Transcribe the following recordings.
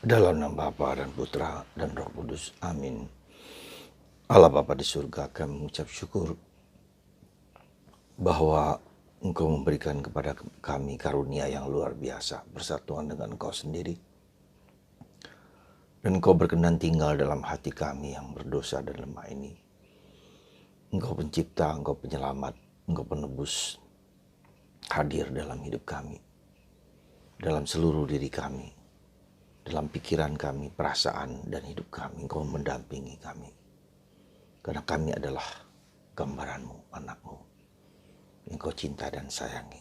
Dalam nama Bapa dan Putra dan Roh Kudus. Amin. Allah Bapa di surga, kami mengucap syukur bahwa Engkau memberikan kepada kami karunia yang luar biasa, persatuan dengan Engkau sendiri. Dan Engkau berkenan tinggal dalam hati kami yang berdosa dan lemah ini. Engkau pencipta, Engkau penyelamat, Engkau penebus hadir dalam hidup kami, dalam seluruh diri kami, dalam pikiran kami, perasaan dan hidup kami. Engkau mendampingi kami. Karena kami adalah gambaran-Mu, anak-Mu, yang Kau cinta dan sayangi.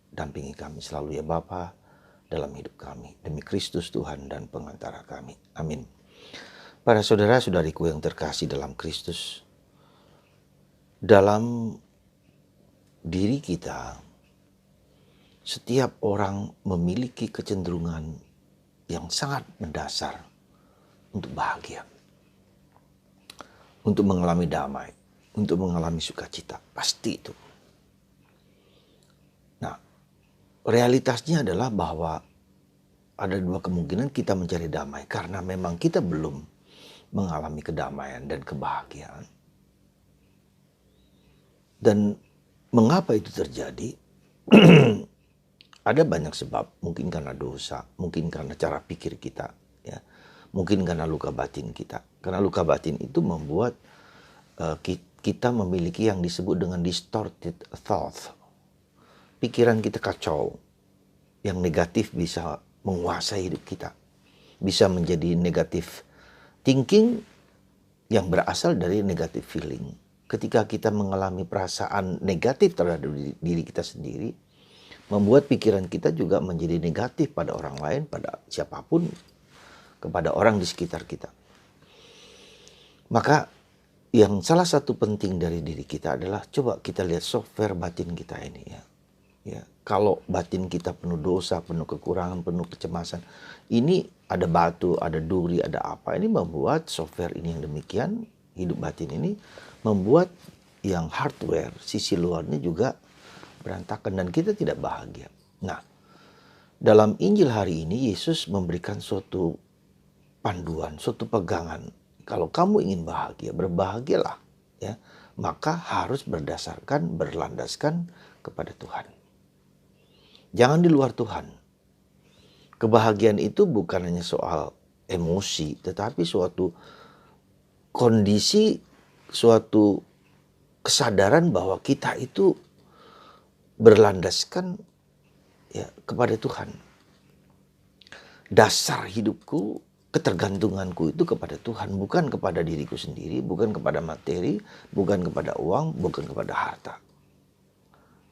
Dampingi kami selalu ya Bapa dalam hidup kami. Demi Kristus Tuhan dan pengantara kami. Amin. Para saudara-saudariku yang terkasih dalam Kristus, dalam diri kita, setiap orang memiliki kecenderungan yang sangat mendasar untuk bahagia, untuk mengalami damai, untuk mengalami sukacita. Pasti itu. Nah, realitasnya adalah bahwa ada dua kemungkinan kita mencari damai karena memang kita belum mengalami kedamaian dan kebahagiaan. Dan mengapa itu terjadi? Ada banyak sebab, mungkin karena dosa, mungkin karena cara pikir kita, ya, mungkin karena luka batin kita. Karena luka batin itu membuat kita memiliki yang disebut dengan distorted thought. Pikiran kita kacau, yang negatif bisa menguasai hidup kita, bisa menjadi negatif thinking yang berasal dari negative feeling. Ketika kita mengalami perasaan negatif terhadap diri kita sendiri, membuat pikiran kita juga menjadi negatif pada orang lain, pada siapapun, kepada orang di sekitar kita. Maka yang salah satu penting dari diri kita adalah coba kita lihat software batin kita ini ya. Ya, kalau batin kita penuh dosa, penuh kekurangan, penuh kecemasan, ini ada batu, ada duri, ada apa, ini membuat software ini yang demikian, hidup batin ini membuat yang hardware, sisi luarnya juga berantakan dan kita tidak bahagia. Nah, dalam Injil hari ini Yesus memberikan suatu panduan, suatu pegangan. Kalau kamu ingin bahagia, berbahagialah, ya, maka harus berlandaskan kepada Tuhan. Jangan di luar Tuhan. Kebahagiaan itu bukan hanya soal emosi, tetapi suatu kondisi, suatu kesadaran bahwa kita itu berlandaskan ya kepada Tuhan. Dasar hidupku, ketergantunganku itu kepada Tuhan, bukan kepada diriku sendiri, bukan kepada materi, bukan kepada uang, bukan kepada harta.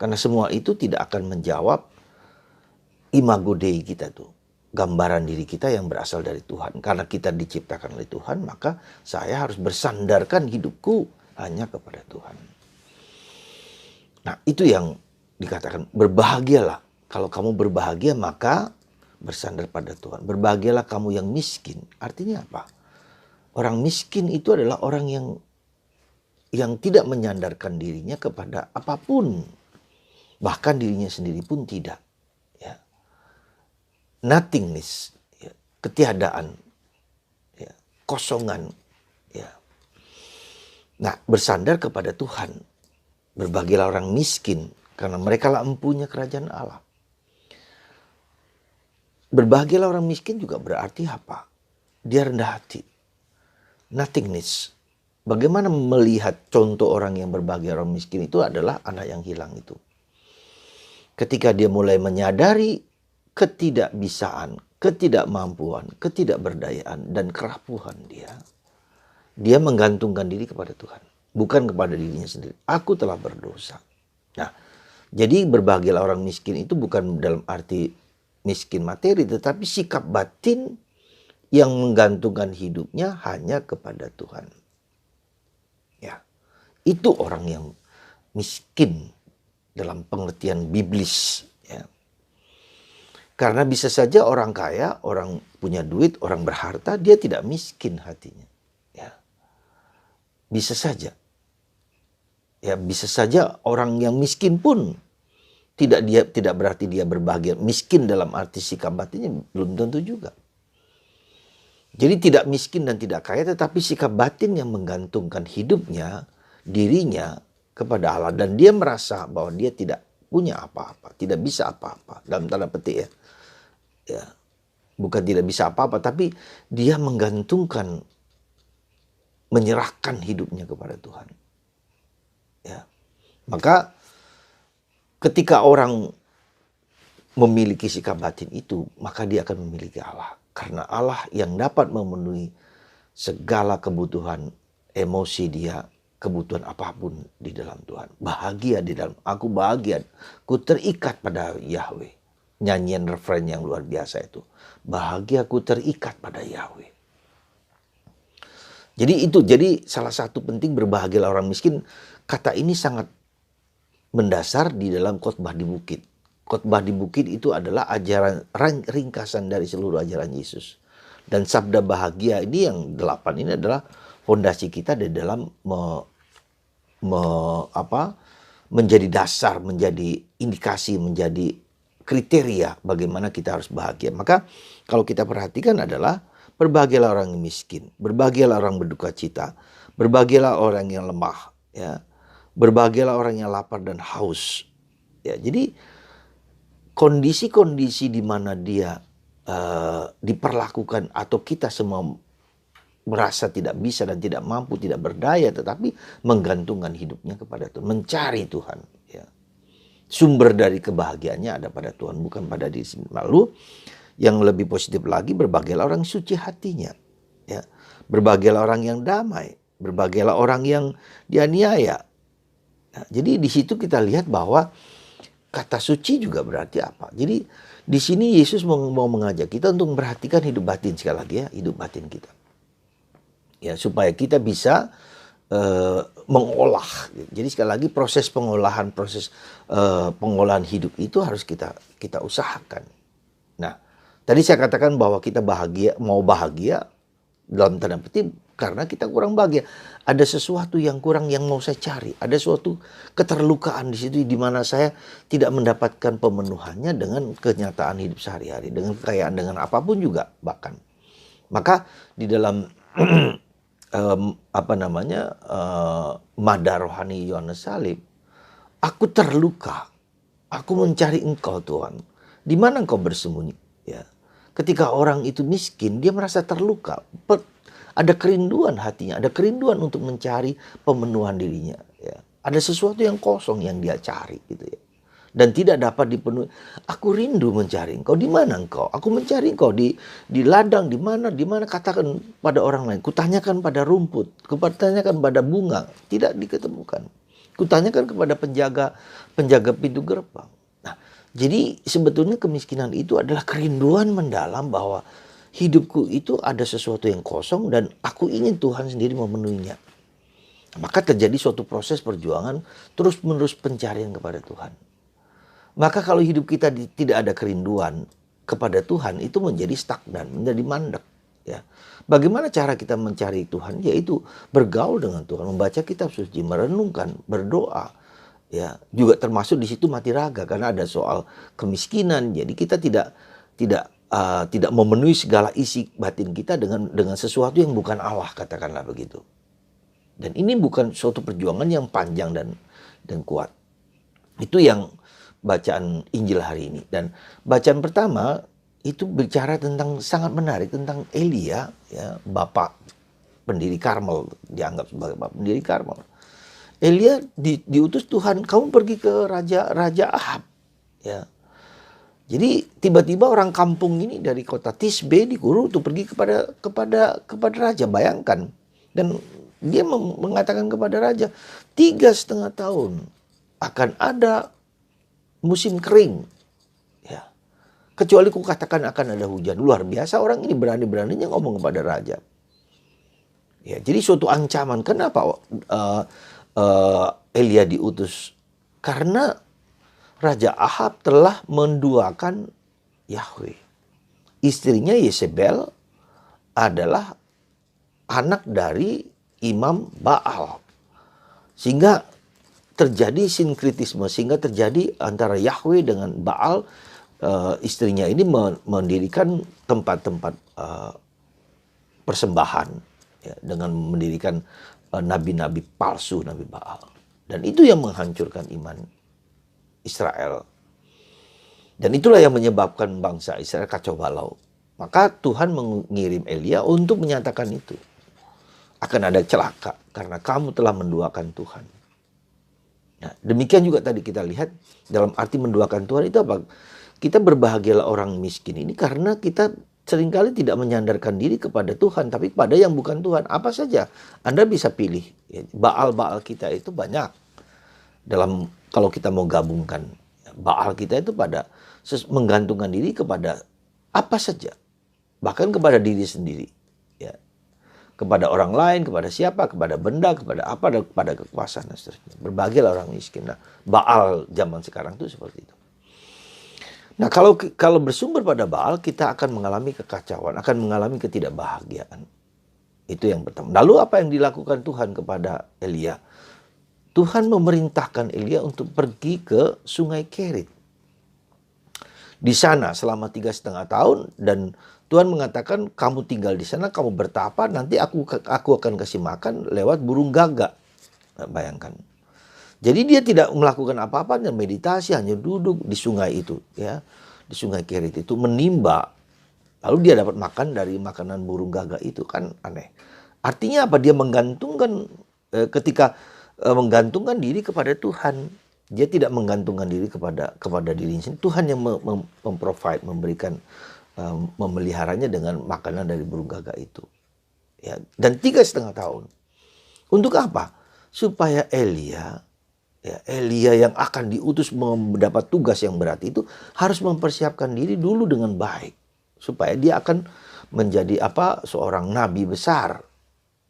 Karena semua itu tidak akan menjawab imago Dei kita tuh, gambaran diri kita yang berasal dari Tuhan. Karena kita diciptakan oleh Tuhan, maka saya harus bersandarkan hidupku hanya kepada Tuhan. Nah, itu yang dikatakan berbahagialah. Kalau kamu berbahagia maka bersandar pada Tuhan. Berbahagialah kamu yang miskin. Artinya apa? Orang miskin itu adalah orang yang tidak menyandarkan dirinya kepada apapun. Bahkan dirinya sendiri pun tidak. Ya. Nothingness, ya. Ketiadaan, ya. Kosongan. Ya. Nah, bersandar kepada Tuhan. Berbahagialah orang miskin, karena mereka lah empunya kerajaan Allah. Berbahagialah orang miskin juga berarti apa? Dia rendah hati. Nothingness. Bagaimana melihat contoh orang yang berbahagia orang miskin itu adalah anak yang hilang itu. Ketika dia mulai menyadari ketidakbisaan, ketidakmampuan, ketidakberdayaan, dan kerapuhan dia menggantungkan diri kepada Tuhan. Bukan kepada dirinya sendiri. Aku telah berdosa. Nah, jadi berbahagialah orang miskin itu bukan dalam arti miskin materi, tetapi sikap batin yang menggantungkan hidupnya hanya kepada Tuhan. Ya, itu orang yang miskin dalam pengertian biblis. Ya. Karena bisa saja orang kaya, orang punya duit, orang berharta, dia tidak miskin hatinya. Ya. Bisa saja. Ya, bisa saja orang yang miskin pun tidak berarti dia berbahagia. Miskin dalam arti sikap batinnya belum tentu juga. Jadi tidak miskin dan tidak kaya, tetapi sikap batin yang menggantungkan hidupnya, dirinya kepada Allah. Dan dia merasa bahwa dia tidak punya apa-apa, tidak bisa apa-apa, dalam tanda petik ya. Ya, bukan tidak bisa apa-apa, tapi dia menggantungkan, menyerahkan hidupnya kepada Tuhan. Ya, maka ketika orang memiliki sikap batin itu, maka dia akan memiliki Allah. Karena Allah yang dapat memenuhi segala kebutuhan emosi dia, kebutuhan apapun di dalam Tuhan. Bahagia di dalam, aku bahagia, ku terikat pada Yahweh. Nyanyian refrain yang luar biasa itu. Bahagia ku terikat pada Yahweh. Jadi salah satu penting berbahagialah orang miskin. Kata ini sangat mendasar di dalam khotbah di bukit. Khotbah di bukit itu adalah ajaran ringkasan dari seluruh ajaran Yesus. Dan sabda bahagia ini yang 8 ini adalah fondasi kita di dalam menjadi dasar, menjadi indikasi, menjadi kriteria bagaimana kita harus bahagia. Maka kalau kita perhatikan adalah berbahagialah orang yang miskin, berbahagialah orang berduka cita, berbahagialah orang yang lemah, ya. Berbahagialah orang yang lapar dan haus. Ya, jadi kondisi-kondisi di mana dia diperlakukan atau kita semua merasa tidak bisa dan tidak mampu, tidak berdaya, tetapi menggantungkan hidupnya kepada Tuhan, mencari Tuhan. Ya. Sumber dari kebahagiaannya ada pada Tuhan, bukan pada diri sendiri. Lalu yang lebih positif lagi, berbahagialah orang suci hatinya. Ya. Berbahagialah orang yang damai, berbahagialah orang yang dianiaya. Nah, jadi di situ kita lihat bahwa kata suci juga berarti apa? Jadi di sini Yesus mau mengajak kita untuk memperhatikan hidup batin, sekali lagi ya, hidup batin kita. Ya, supaya kita bisa mengolah. Jadi sekali lagi proses pengolahan hidup itu harus kita usahakan. Nah, tadi saya katakan bahwa kita mau bahagia dalam tanda petik karena kita kurang bahagia. Ada sesuatu yang kurang yang mau saya cari. Ada suatu keterlukaan di situ di mana saya tidak mendapatkan pemenuhannya dengan kenyataan hidup sehari-hari, dengan kekayaan, dengan apapun juga bahkan. Maka di dalam Mada Rohani Yohanes Salib, aku terluka, aku mencari Engkau Tuhan. Di mana Engkau bersembunyi? Ya. Ketika orang itu miskin, dia merasa terluka. Ada kerinduan hatinya, ada kerinduan untuk mencari pemenuhan dirinya. Ya. Ada sesuatu yang kosong yang dia cari, gitu ya. Dan tidak dapat dipenuhi. Aku rindu mencari Engkau. Di mana Engkau? Aku mencari Engkau di ladang, di mana? Katakan pada orang lain. Kutanyakan pada rumput, kutanyakan pada bunga, tidak diketemukan. Kutanyakan kepada penjaga pintu gerbang. Nah, jadi sebetulnya kemiskinan itu adalah kerinduan mendalam bahwa hidupku itu ada sesuatu yang kosong dan aku ingin Tuhan sendiri memenuhinya. Maka terjadi suatu proses perjuangan terus-menerus pencarian kepada Tuhan. Maka kalau hidup kita tidak ada kerinduan kepada Tuhan, itu menjadi stagnan, menjadi mandek. Ya. Bagaimana cara kita mencari Tuhan? Yaitu bergaul dengan Tuhan, membaca kitab suci, merenungkan, berdoa. Ya, juga termasuk di situ mati raga karena ada soal kemiskinan. Jadi kita tidak memenuhi segala isi batin kita dengan sesuatu yang bukan Allah, katakanlah begitu. Dan ini bukan suatu perjuangan yang panjang dan kuat. Itu yang bacaan Injil hari ini. Dan bacaan pertama itu bicara tentang sangat menarik tentang Elia, ya, bapak pendiri Karmel, dianggap sebagai bapak pendiri Karmel. Elia diutus Tuhan, kamu pergi ke Raja Ahab, ya. Jadi tiba-tiba orang kampung ini dari kota Tisbe disuruh untuk pergi kepada raja. Bayangkan. Dan dia mengatakan kepada raja, 3,5 tahun akan ada musim kering. Ya. Kecuali ku katakan akan ada hujan. Luar biasa orang ini berani-beraninya ngomong kepada raja. Ya, jadi suatu ancaman. Kenapa Elia diutus? Karena Raja Ahab telah menduakan Yahweh. Istrinya Yezebel adalah anak dari Imam Baal. Sehingga terjadi sinkritisme, sehingga terjadi antara Yahweh dengan Baal. Istrinya ini mendirikan tempat-tempat persembahan, ya, dengan mendirikan nabi-nabi palsu, nabi Baal. Dan itu yang menghancurkan iman Israel. Dan itulah yang menyebabkan bangsa Israel kacau balau. Maka Tuhan mengirim Elia untuk menyatakan itu. Akan ada celaka karena kamu telah menduakan Tuhan. Nah, demikian juga tadi kita lihat dalam arti menduakan Tuhan itu apa? Kita berbahagialah orang miskin ini karena kita seringkali tidak menyandarkan diri kepada Tuhan, tapi kepada yang bukan Tuhan. Apa saja Anda bisa pilih. Baal-baal kita itu banyak. Kalau kita mau gabungkan, Baal kita itu pada menggantungkan diri kepada apa saja, bahkan kepada diri sendiri, ya, kepada orang lain, kepada siapa, kepada benda, kepada apa, dan kepada kekuasaan dan seterusnya. Berbahagialah orang miskin. Nah, Baal zaman sekarang itu seperti itu. Nah, kalau bersumber pada Baal, kita akan mengalami kekacauan, akan mengalami ketidakbahagiaan. Itu yang pertama. Lalu apa yang dilakukan Tuhan kepada Elia? Tuhan memerintahkan Elia untuk pergi ke Sungai Kerit. Di sana selama 3,5 tahun, dan Tuhan mengatakan kamu tinggal di sana, kamu bertapa, nanti aku akan kasih makan lewat burung gagak. Nah, bayangkan. Jadi dia tidak melakukan apa-apa dan meditasi, hanya duduk di sungai itu, ya, di Sungai Kerit itu menimba. Lalu dia dapat makan dari makanan burung gagak itu, kan aneh. Artinya apa? Dia menggantungkan menggantungkan diri kepada Tuhan. Dia tidak menggantungkan diri kepada dirinya sendiri. Tuhan yang memprovide, memberikan, memeliharanya dengan makanan dari burung gagak itu. Ya, dan 3,5 tahun. Untuk apa? Supaya Elia yang akan diutus mendapat tugas yang berat itu harus mempersiapkan diri dulu dengan baik. Supaya dia akan menjadi seorang nabi besar,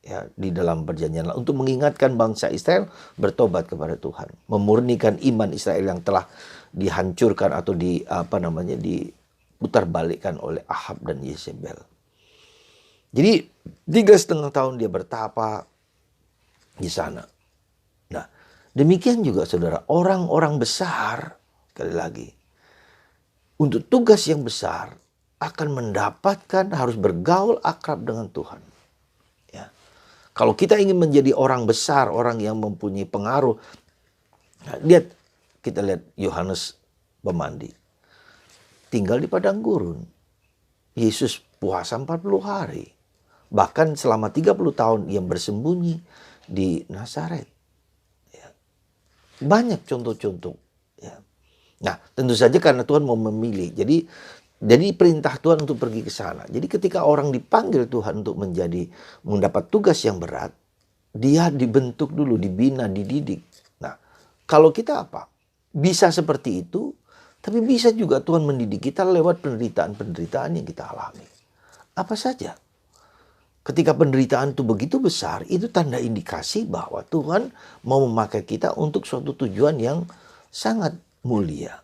ya, di dalam perjanjian untuk mengingatkan bangsa Israel bertobat kepada Tuhan, memurnikan iman Israel yang telah dihancurkan atau diputarbalikkan oleh Ahab dan Yezebel. Jadi 3,5 tahun dia bertapa di sana. Nah, demikian juga saudara, orang-orang besar, sekali lagi, untuk tugas yang besar akan mendapatkan, harus bergaul akrab dengan Tuhan. Ya. Kalau kita ingin menjadi orang besar, orang yang mempunyai pengaruh, kita lihat Yohanes Pemandi. Tinggal di padang gurun. Yesus puasa 40 hari. Bahkan selama 30 tahun ia bersembunyi di Nazaret. Ya. Banyak contoh-contoh. Ya. Nah, tentu saja karena Tuhan mau memilih. Jadi perintah Tuhan untuk pergi ke sana. Jadi ketika orang dipanggil Tuhan untuk mendapat tugas yang berat, dia dibentuk dulu, dibina, dididik. Nah, kalau kita apa? Bisa seperti itu, tapi bisa juga Tuhan mendidik kita lewat penderitaan-penderitaan yang kita alami. Apa saja. Ketika penderitaan itu begitu besar, itu tanda indikasi bahwa Tuhan mau memakai kita untuk suatu tujuan yang sangat mulia.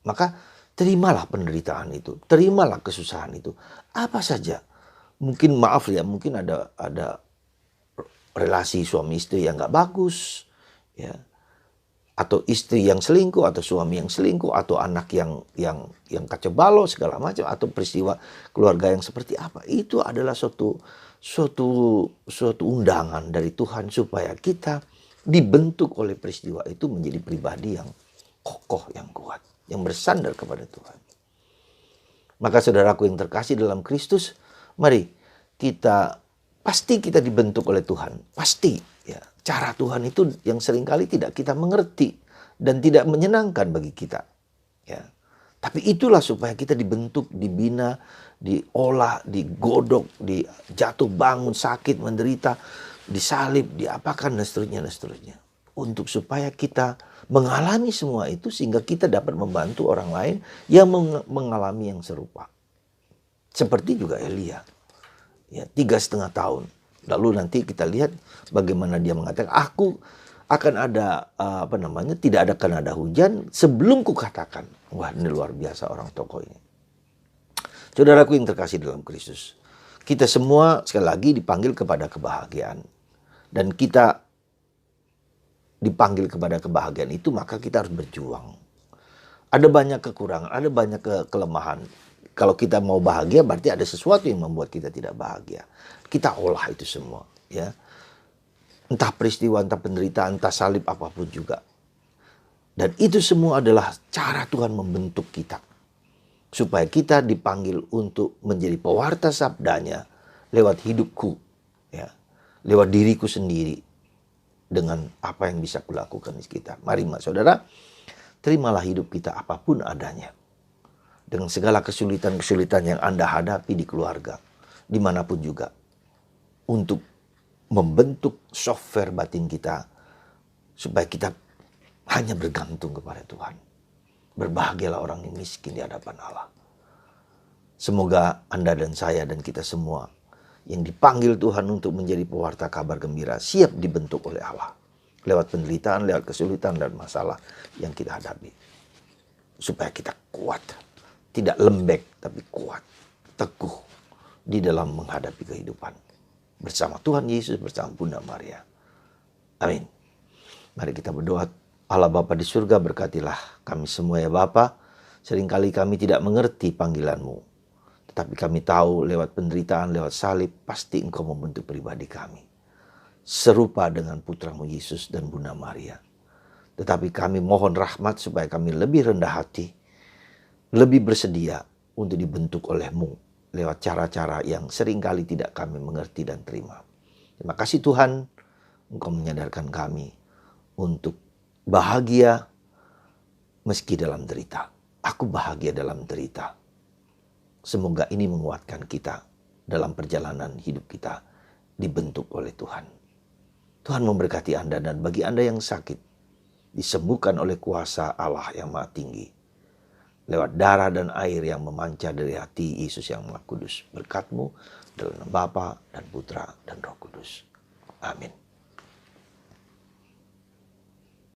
Maka terimalah penderitaan itu, terimalah kesusahan itu. Apa saja. Mungkin mungkin ada relasi suami istri yang gak bagus, ya, atau istri yang selingkuh, atau suami yang selingkuh, atau anak yang kacau balau segala macam, atau peristiwa keluarga yang seperti apa. Itu adalah suatu undangan dari Tuhan supaya kita dibentuk oleh peristiwa itu menjadi pribadi yang kokoh, yang kuat, yang bersandar kepada Tuhan. Maka saudaraku yang terkasih dalam Kristus, mari pasti kita dibentuk oleh Tuhan. Pasti, ya. Cara Tuhan itu yang seringkali tidak kita mengerti dan tidak menyenangkan bagi kita. Ya. Tapi itulah supaya kita dibentuk, dibina, diolah, digodok, dijatuh bangun, sakit, menderita, disalib, diapakan, dan seterusnya. Untuk supaya kita mengalami semua itu sehingga kita dapat membantu orang lain yang mengalami yang serupa. Seperti juga Elia. Ya, 3,5 tahun. Lalu nanti kita lihat bagaimana dia mengatakan, aku akan ada tidak akan ada hujan sebelum kukatakan. Wah, ini luar biasa orang tokoh ini. Saudaraku yang terkasih dalam Kristus, kita semua sekali lagi dipanggil kepada kebahagiaan. Dan kita dipanggil kepada kebahagiaan itu, maka kita harus berjuang. Ada banyak kekurangan, ada banyak kelemahan. kalau kita mau bahagia berarti ada sesuatu yang membuat kita tidak bahagia. Kita olah itu semua, ya. Entah peristiwa, entah penderitaan, entah salib, apapun juga. Dan itu semua adalah cara Tuhan membentuk kita. Supaya kita dipanggil untuk menjadi pewarta sabdanya lewat hidupku, ya, lewat diriku sendiri, dengan apa yang bisa kulakukan di sekitar. Mari saudara, terimalah hidup kita apapun adanya. Dengan segala kesulitan-kesulitan yang Anda hadapi di keluarga, dimanapun juga. Untuk membentuk software batin kita, supaya kita hanya bergantung kepada Tuhan. Berbahagialah orang yang miskin di hadapan Allah. Semoga Anda dan saya dan kita semua yang dipanggil Tuhan untuk menjadi pewarta kabar gembira siap dibentuk oleh Allah. Lewat penderitaan, lewat kesulitan dan masalah yang kita hadapi. Supaya kita kuat. Tidak lembek tapi kuat. Teguh di dalam menghadapi kehidupan. Bersama Tuhan Yesus, bersama Bunda Maria. Amin. Mari kita berdoa. Allah Bapa di surga, berkatilah kami semua ya Bapa. Seringkali kami tidak mengerti panggilan-Mu. Tetapi kami tahu lewat penderitaan, lewat salib, pasti Engkau membentuk pribadi kami. Serupa dengan Putra-Mu Yesus dan Bunda Maria. Tetapi kami mohon rahmat supaya kami lebih rendah hati, lebih bersedia untuk dibentuk oleh-Mu lewat cara-cara yang seringkali tidak kami mengerti dan terima. Terima kasih Tuhan, Engkau menyadarkan kami untuk bahagia meski dalam derita. Aku bahagia dalam derita. Semoga ini menguatkan kita dalam perjalanan hidup kita dibentuk oleh Tuhan. Tuhan memberkati Anda, dan bagi Anda yang sakit, disembuhkan oleh kuasa Allah yang Maha Tinggi. Lewat darah dan air yang memancar dari hati Yesus yang Maha Kudus. Berkat-Mu dalam nama Bapa dan Putra dan Roh Kudus. Amin.